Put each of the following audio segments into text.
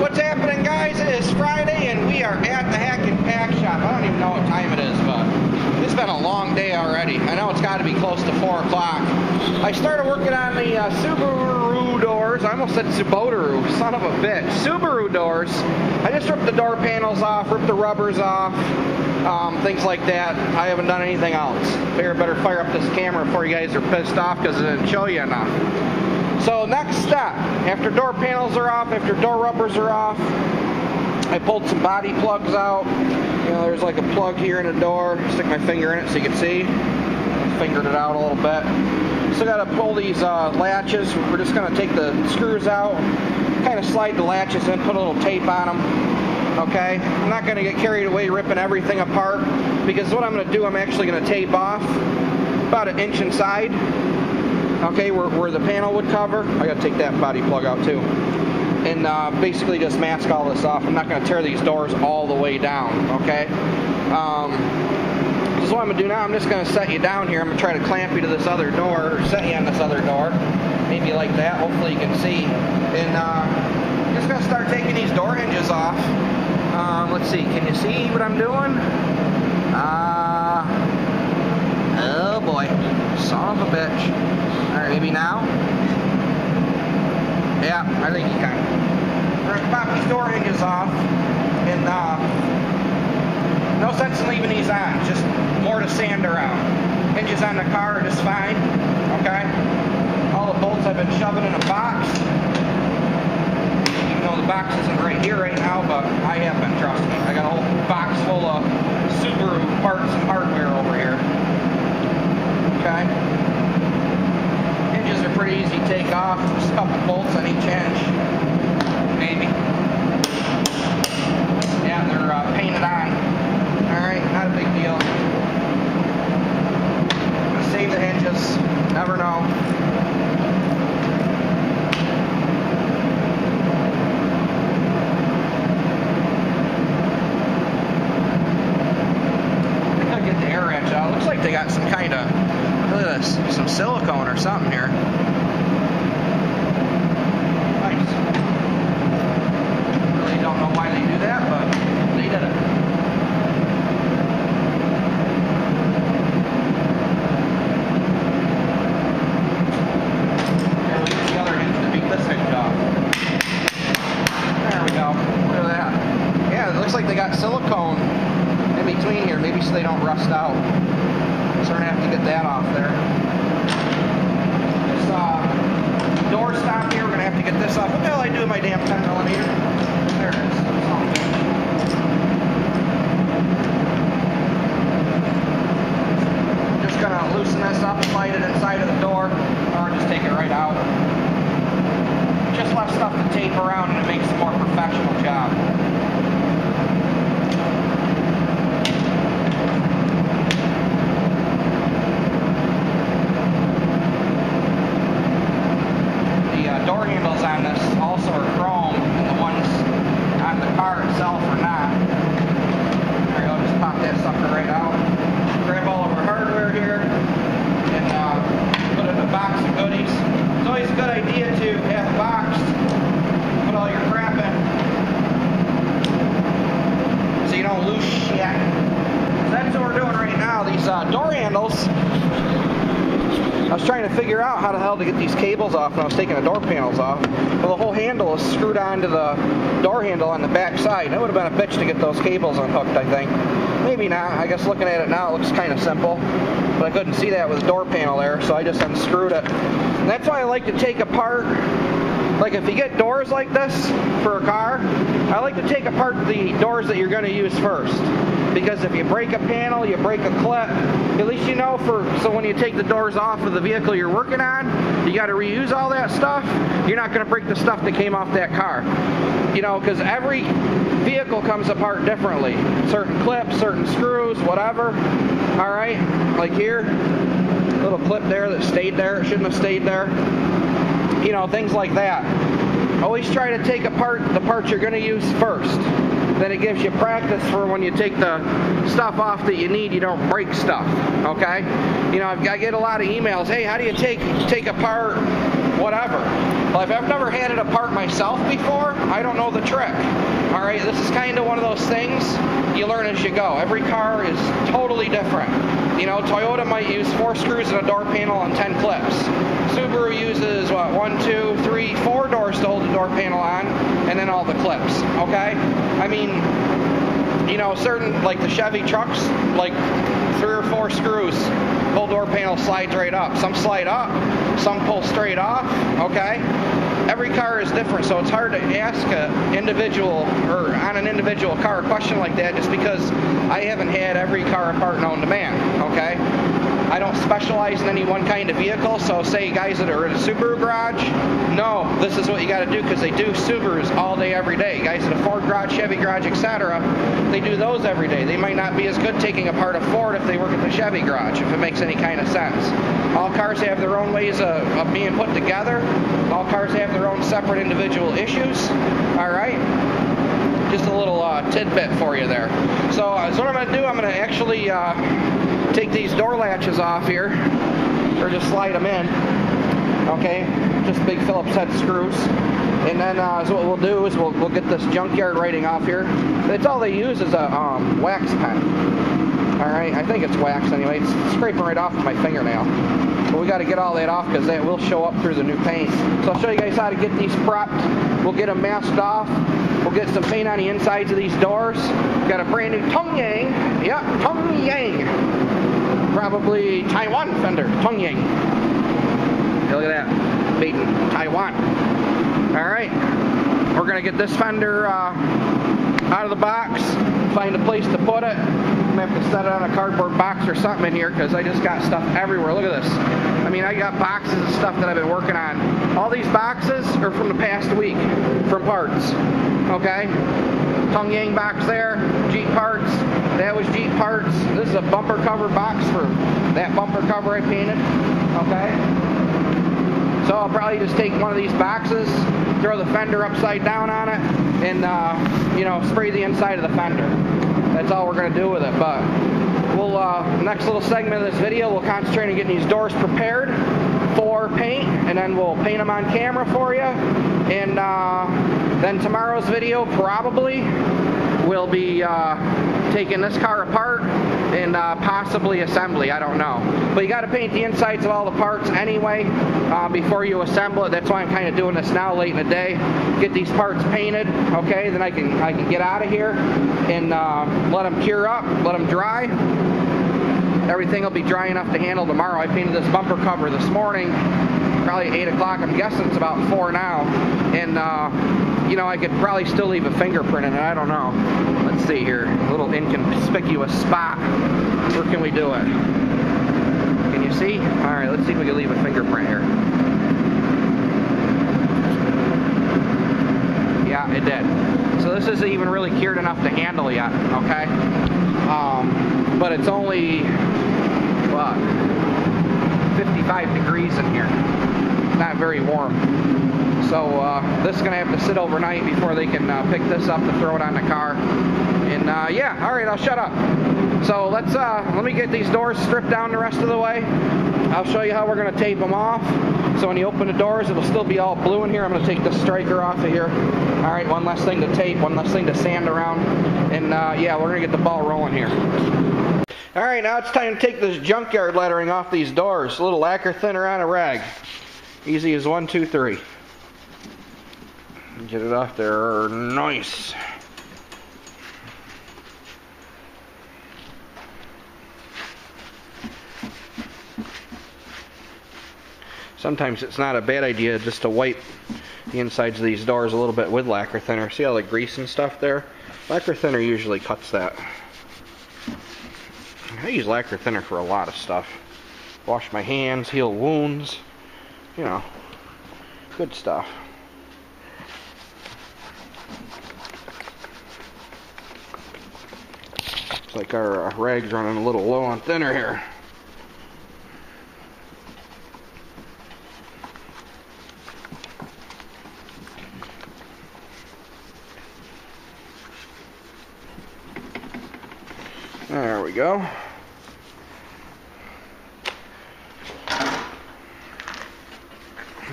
What's happening, guys? It is Friday and we are at the Hack and Pack shop. I don't even know what time it is, but it's been a long day already. I know it's got to be close to 4 o'clock. I started working on the Subaru doors. I almost said Subaru, son of a bitch. Subaru doors. I just ripped the door panels off, ripped the rubbers off, things like that. I haven't done anything else. Figure I better fire up this camera before you guys are pissed off because it didn't show you enough. So next step, after door panels are off, after door rubbers are off, I pulled some body plugs out. You know, there's like a plug here in the door. Stick my finger in it so you can see. Fingered it out a little bit. Still got to pull these latches. We're just going to take the screws out, kind of slide the latches in, put a little tape on them. Okay? I'm not going to get carried away ripping everything apart because what I'm going to do, I'm actually going to tape off about 1 inch inside. Okay, where the panel would cover. I gotta take that body plug out too. And basically just mask all this off. I'm not gonna tear these doors all the way down, okay? This is what I'm gonna do now. I'm just gonna set you down here. I'm gonna try to clamp you to this other door, or set you on this other door. Maybe like that, hopefully you can see. And I'm just gonna start taking these door hinges off. Let's see, can you see what I'm doing? Oh boy, son of a bitch. Alright, maybe now? Yeah, I think you can. We're going to pop these door hinges off, and no sense in leaving these on, just more to sand around. Hinges on the car are just fine, okay? All the bolts I've been shoving in a box, even though the box isn't right here right now, but I have been, trust me. I got a whole box full of Subaru parts and hardware over here. Okay? Hinges are pretty easy to take off, just a couple bolts on each hinge, maybe. Yeah, they're painted on. Alright, not a big deal. I'm gonna save the hinges, never know. I think I'll get the air wrench out. Looks like they got some kind of, look at this, some silicone or something here. Nice. Really don't know why they do that, but they did it. Here, we'll use the other hinge to beat this hinge off. There we go. Look at that. Yeah, it looks like they got silicone in between here, maybe so they don't rust out. So we're going to have to get that off there. This door stop here, we're going to have to get this off. What the hell did I do with my damn 10mm? There it is. Just going to loosen this up, slide it inside of the door, or just take it right out. Just left stuff to tape around and it makes a more professional job. Door handles on this also are chrome, and the ones on the car itself are not. There you go, just pop that sucker right out. Grab all of our hardware here, and put it in a box of goodies. It's always a good idea to have a box, put all your crap in, so you don't lose shit. So that's what we're doing right now. These door handles, I was trying to figure out how the hell to get these cables off when I was taking the door panels off. Well, the whole handle is screwed onto the door handle on the back side. It would have been a bitch to get those cables unhooked, I think. Maybe not. I guess looking at it now, it looks kind of simple. But I couldn't see that with the door panel there, so I just unscrewed it. And that's why I like to take apart, like if you get doors like this for a car, I like to take apart the doors that you're going to use first. Because if you break a panel, you break a clip, at least you know so when you take the doors off of the vehicle you're working on, you got to reuse all that stuff. You're not going to break the stuff that came off that car. You know, because every vehicle comes apart differently. Certain clips, certain screws, whatever. Alright, like here, little clip there that stayed there, it shouldn't have stayed there. You know, things like that. Always try to take apart the parts you're going to use first. Then it gives you practice for when you take the stuff off that you need, you don't break stuff, okay? You know, I get a lot of emails, hey, how do you take apart whatever? Well, if I've never had it apart myself before, I don't know the trick. All right, this is kind of one of those things you learn as you go. Every car is totally different. You know, Toyota might use 4 screws in a door panel and 10 clips. Subaru uses, what, 1, 2, 3, 4 doors to hold the door panel on, and then all the clips, okay? I mean, you know, certain, like the Chevy trucks, like 3 or 4 screws, whole door panel slides right up. Some slide up, some pull straight off, okay? Every car is different, so it's hard to ask an individual, or on an individual car, a question like that just because I haven't had every car apart known to man, okay? I don't specialize in any one kind of vehicle, so say guys that are in a Subaru garage, no, this is what you got to do because they do Subarus all day, every day. Guys in a Ford garage, Chevy garage, etc., they do those every day. They might not be as good taking apart a Ford if they work at the Chevy garage, if it makes any kind of sense. All cars have their own ways of being put together. All cars have their own separate individual issues. All right? Just a little tidbit for you there. So what I'm going to do, I'm going to actually take these door latches off here, or just slide them in, okay, just big Phillips head screws, and then so what we'll do is we'll get this junkyard writing off here. That's all they use is a wax pen. Alright, I think it's wax anyway, it's scraping right off with my fingernail, but we got to get all that off because that will show up through the new paint. So I'll show you guys how to get these prepped. We'll get them masked off. We'll get some paint on the insides of these doors. Got a brand new Tong Yang. Yep, Tong Yang. Probably Taiwan fender, Tong Yang. Look at that, made in Taiwan. All right, we're gonna get this fender out of the box, find a place to put it. I'm gonna have to set it on a cardboard box or something in here because I just got stuff everywhere. Look at this. I mean, I got boxes of stuff that I've been working on. All these boxes are from the past week, from parts. Okay? Tong Yang box there, Jeep parts. That was Jeep parts. This is a bumper cover box for that bumper cover I painted. Okay? So I'll probably just take one of these boxes, throw the fender upside down on it, and you know, spray the inside of the fender. That's all we're going to do with it. But we'll next little segment of this video, we'll concentrate on getting these doors prepared for paint, and then we'll paint them on camera for you. And then tomorrow's video probably will be taking this car apart and possibly assembly, I don't know. But you got to paint the insides of all the parts anyway before you assemble it. That's why I'm kind of doing this now late in the day. Get these parts painted, okay? Then I can get out of here and let them cure up, let them dry. Everything will be dry enough to handle tomorrow. I painted this bumper cover this morning, probably 8 o'clock. I'm guessing it's about 4 now. And, you know, I could probably still leave a fingerprint in it. I don't know. Let's see here. A little inconspicuous spot. Where can we do it? Can you see? All right, let's see if we can leave a fingerprint here. Yeah, it did. So this isn't even really cured enough to handle yet, okay? But it's only, what, 55 degrees in here. Not very warm. So this is going to have to sit overnight before they can pick this up to throw it on the car. And yeah, all right, I'll shut up. So let me get these doors stripped down the rest of the way. I'll show you how we're going to tape them off. So when you open the doors, it'll still be all blue in here. I'm going to take the striker off of here. All right, one less thing to tape, one less thing to sand around. And yeah, we're going to get the ball rolling here. All right, now it's time to take this junkyard lettering off these doors. A little lacquer thinner on a rag. Easy as 1, 2, 3. Get it off there. Nice. Sometimes it's not a bad idea just to wipe the insides of these doors a little bit with lacquer thinner. See all the grease and stuff there? Lacquer thinner usually cuts that. I use lacquer thinner for a lot of stuff. Wash my hands, heal wounds, you know, good stuff. Looks like our rag's running a little low on thinner here. There we go.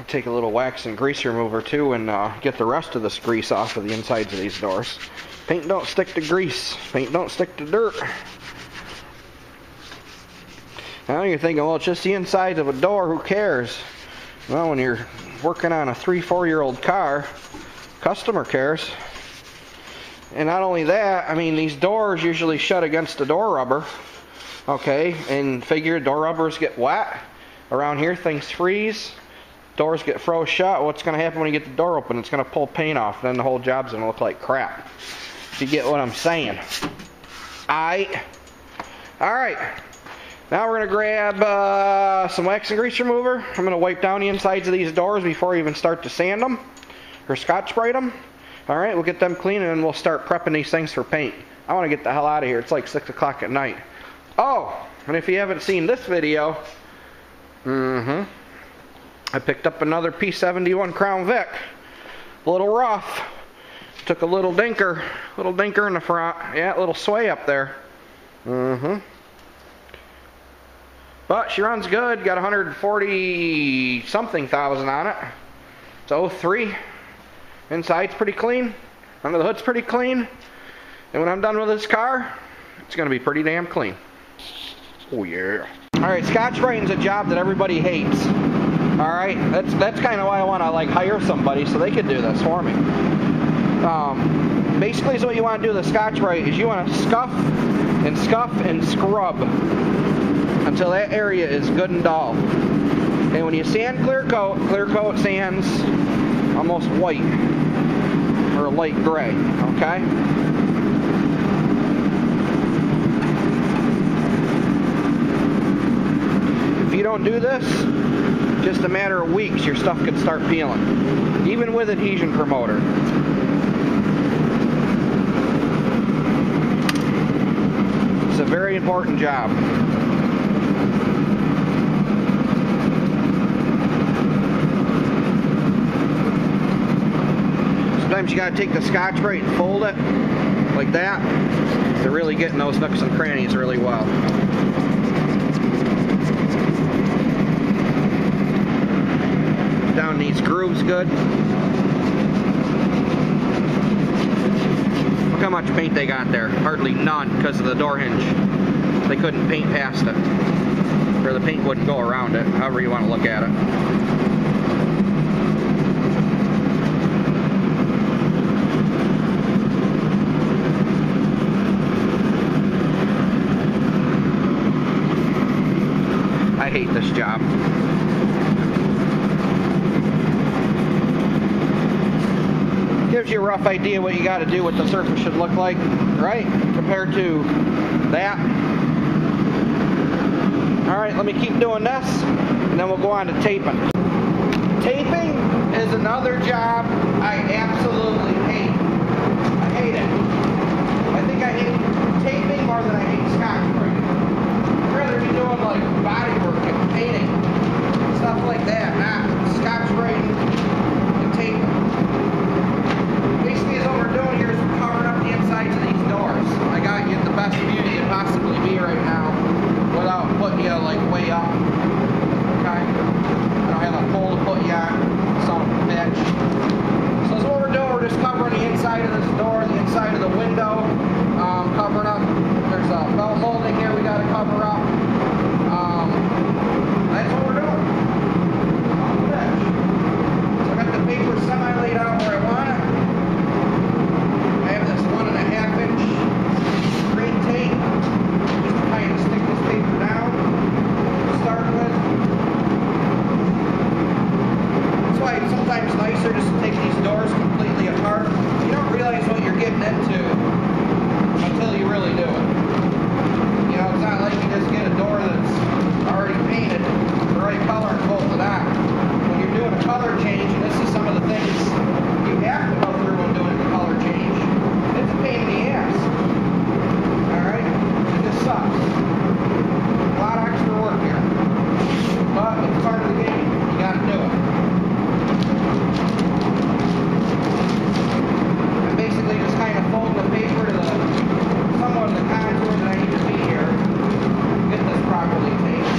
take a little wax and grease remover too and get the rest of this grease off of the insides of these doors. Paint don't stick to grease. Paint don't stick to dirt. Now you're thinking, well, it's just the inside of a door, who cares? Well, when you're working on a 3-4-year-old car, customer cares. And not only that, I mean, these doors usually shut against the door rubber. Okay, and figure door rubbers get wet. Around here, things freeze. Doors get froze shut. What's going to happen when you get the door open? It's going to pull paint off. Then the whole job's going to look like crap. If you get what I'm saying. Alright. Now we're going to grab some wax and grease remover. I'm going to wipe down the insides of these doors before I even start to sand them. Or Scotch-Brite them. Alright, we'll get them clean and then we'll start prepping these things for paint. I want to get the hell out of here. It's like 6 o'clock at night. Oh, and if you haven't seen this video, I picked up another P71 Crown Vic. A little rough. Took a little dinker in the front. Yeah, a little sway up there. But she runs good. Got 140 something thousand on it. It's 03. Inside's pretty clean. Under the hood's pretty clean. And when I'm done with this car, it's going to be pretty damn clean. Oh yeah. Alright, Scotch-Brite is a job that everybody hates. Alright, that's kind of why I want to like hire somebody so they could do this for me. Basically, so what you want to do with the Scotch-Brite is you want to scuff and scrub until that area is good and dull. And when you sand clear coat sands almost white or light gray, okay? If you don't do this, just a matter of weeks, your stuff could start peeling, even with adhesion promoter. It's a very important job. Sometimes you gotta take the Scotch-Brite and fold it like that to really get in those nooks and crannies really well. Down these grooves good. Look how much paint they got there. Hardly none because of the door hinge. They couldn't paint past it. Or the paint wouldn't go around it, however you want to look at it. I hate this job. Gives you a rough idea what you got to do, what the surface should look like, right? Compared to that. Alright, let me keep doing this, and then we'll go on to taping. Taping is another job I absolutely hate. I hate it. I think I hate taping more than I hate Scotch-Brite. I'd rather be doing like body work and painting, stuff like that, not Scotch-Brite and taping. Basically, what we're doing here is we're covering up the insides of these doors. I got you the best view you can possibly be right now without putting you like way up. Okay? I don't have a pole to put you on, son of a bitch. So that's what we're doing. We're just covering the inside of this door, the inside of the window, covering up. There's a belt molding here we got to cover up. That's what we're doing. Son of a bitch. So I got the paper semi laid out where I want it. I have this 1.5-inch green tape just to kind of stick this paper down to start with. That's why it's sometimes nicer just to take these doors completely apart. You don't realize what you're getting into until you really do it. You know, it's not like you just get a door that's already painted the right color and bolt it on. When you're doing a color change, and this is some of the things you have to go through when doing the color change, it's a pain in the ass. Alright? It just sucks. A lot of extra work here. But it's part of the game. You gotta do it. I'm basically just kind of folding the paper to somewhat of the contour that I need to be here. Get this properly taped.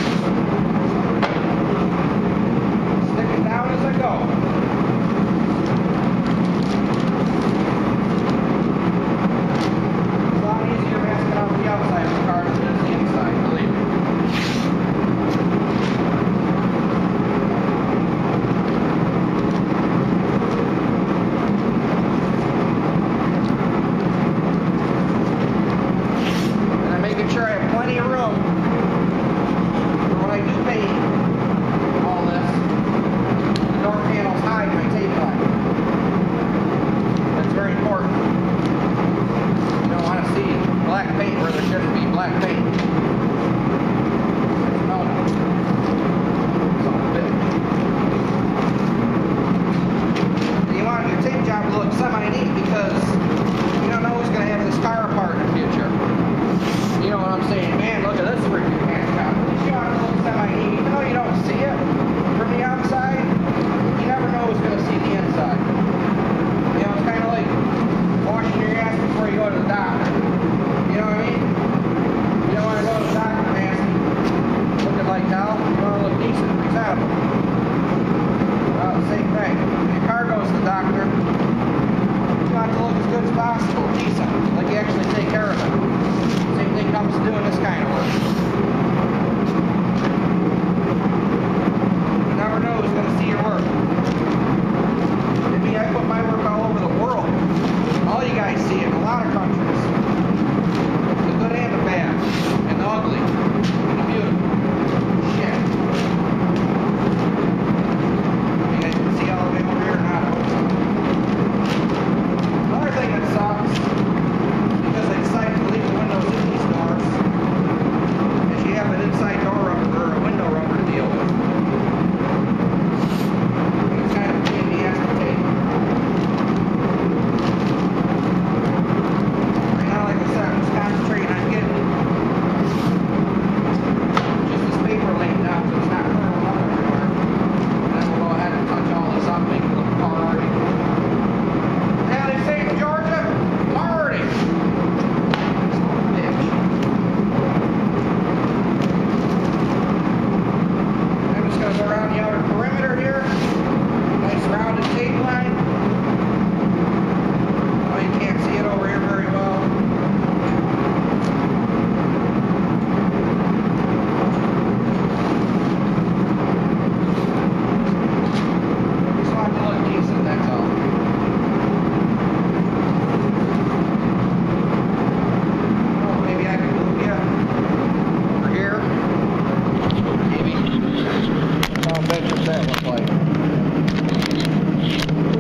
Stick it down as I go. tell. You want to look decent and presentable. Well, same thing. Your car goes to the doctor. You want it to look as good as possible, decent, like you actually take care of it. Same thing comes to doing this kind of work. You never know who's going to see your work. Maybe I put my work all over the world. All you guys see it in a lot of countries. The good and the bad. And the ugly. And the beautiful. Shit. You guys can see all the way over here now. Another thing that sucks, because I decided to leave the windows in these doors, is you have an inside door rubber or a window rubber to deal with. It's kind of a pain in the ass to take. Right now, like I said, I'm just concentrating on getting just this paper laid down so it's not curling up everywhere. And then we'll go ahead and touch all this up, make it look party. Now they say in Georgia, party. Bitch. I'm just going to go around the outer perimeter here. Nice rounded tape line. Oh, you can't see it over here very well. Just want it to look decent, that's all. Oh, maybe I can move you over here. Maybe. Oh, bitch, what's that look like?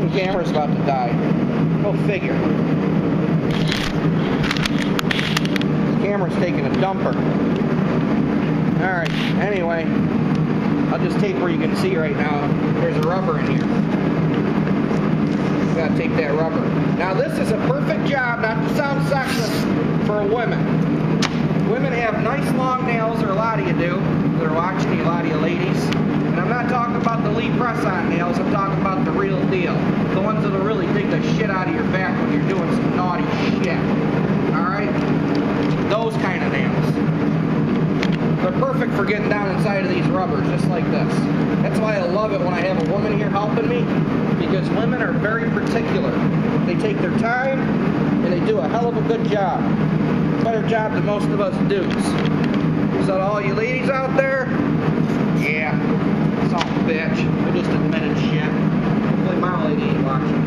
The camera's about to die. Go figure. The camera's taking a dumper. Alright, anyway. I'll just tape where you can see right now. There's a rubber in here. Gotta take that rubber. Now this is a perfect job, not to sound sexist, for women. Women have nice long nails, or a lot of you do. That are watching me, a lot of you ladies. And I'm not talking about the Lee press-on nails, I'm talking about the real deal. The ones that'll really dig the shit out of your back when you're doing some naughty shit. Alright? Those kind of nails. They're perfect for getting down inside of these rubbers, just like this. That's why I love it when I have a woman here helping me, because women are very particular. They take their time, and they do a hell of a good job. Better job than most of us dudes. So to all you ladies out there, yeah, son of a bitch. I just admitted shit. Hopefully my lady ain't watching.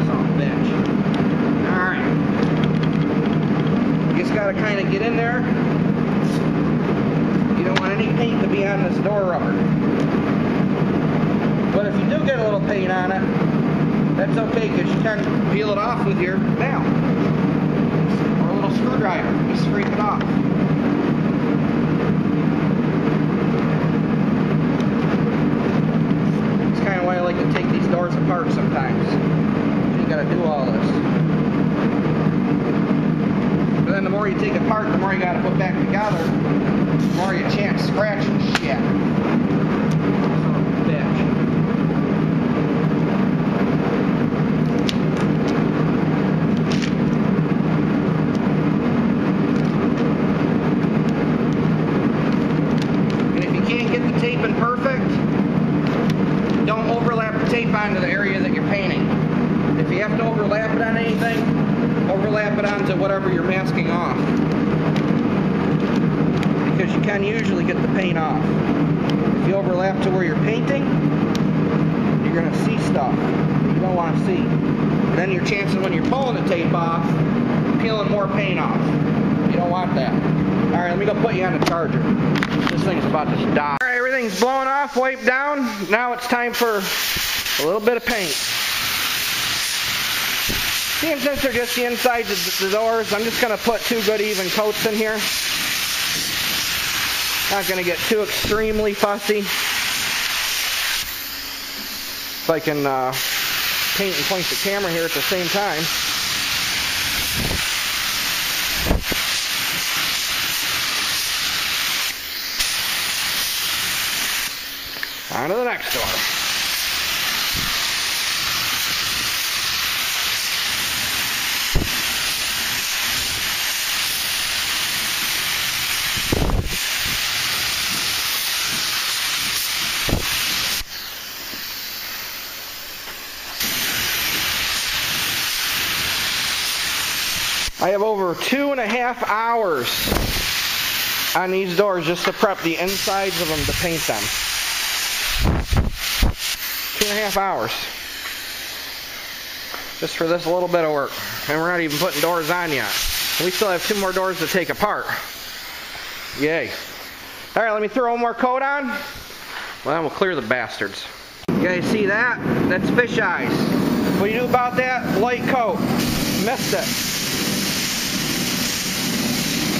Son of a bitch. Alright. You just gotta kind of get in there. You don't want any paint to be on this door rubber. But if you do get a little paint on it, that's okay, because you can peel it off with your nail. Or a little screwdriver. Just scrape it off. That's kind of why I like to take these doors apart sometimes. You gotta do all this. But then the more you take it apart, the more you gotta put back together, the more you chance scratching shit. Bitch. And if you can't get the taping perfect, don't overlap the tape onto the area that you're painting. If you have to overlap it on anything, overlap it onto whatever you're masking off. Because you can usually get the paint off. If you overlap to where you're painting, you're going to see stuff you don't want to see. And then your chances when you're pulling the tape off, peeling more paint off. You don't want that. Alright, let me go put you on the charger. This thing's about to die. Alright, everything's blown off, wiped down. Now it's time for a little bit of paint. See, and since they're just the insides of the doors, I'm just going to put 2 good even coats in here. Not going to get too extremely fussy. If I can paint and point the camera here at the same time. On to the next door. I have over 2.5 hours on these doors just to prep the insides of them to paint them. 2.5 hours. Just for this little bit of work. And we're not even putting doors on yet. We still have 2 more doors to take apart. Yay. Alright, let me throw one more coat on. Well, then we'll clear the bastards. You guys see that? That's fish eyes. What do you do about that? Light coat. Missed it.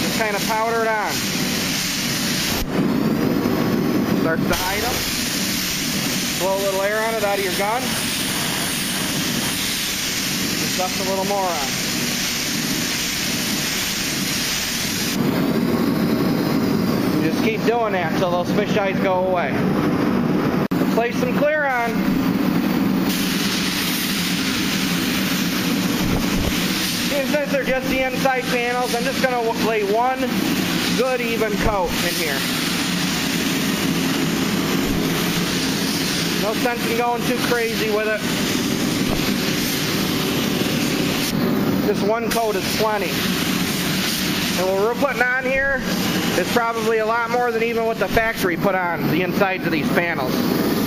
Just kind of powder it on. Starts to hide them. Blow a little air on it out of your gun. Just stuff a little more on. You just keep doing that until those fish eyes go away. Place some clear on. And since they're just the inside panels, I'm just going to lay one good even coat in here. No sense in going too crazy with it. Just one coat is plenty. And what we're putting on here is probably a lot more than even what the factory put on the insides of these panels.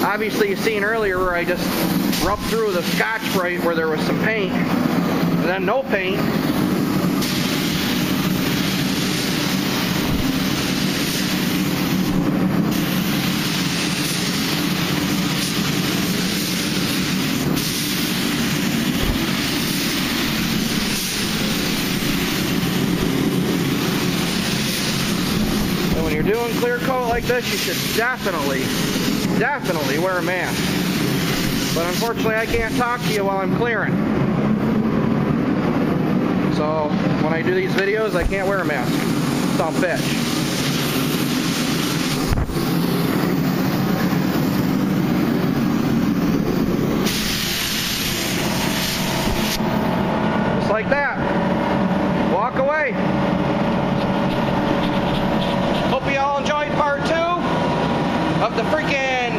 Obviously, you've seen earlier where I just rubbed through the Scotch-Brite where there was some paint, and then no paint. And when you're doing clear coat like this, you should definitely wear a mask. But unfortunately, I can't talk to you while I'm clearing. So when I do these videos, I can't wear a mask. Some bitch. Just like that. Walk away. Hope you all enjoyed part 2 of the freaking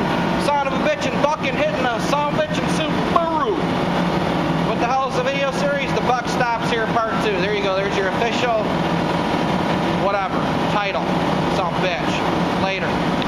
son of a bitch and bucking hitting a son of a bitch and Subaru. What the hell is the video series? The Buck Stops Here part 2. There you go. There's your official whatever title. Son of a bitch. Later.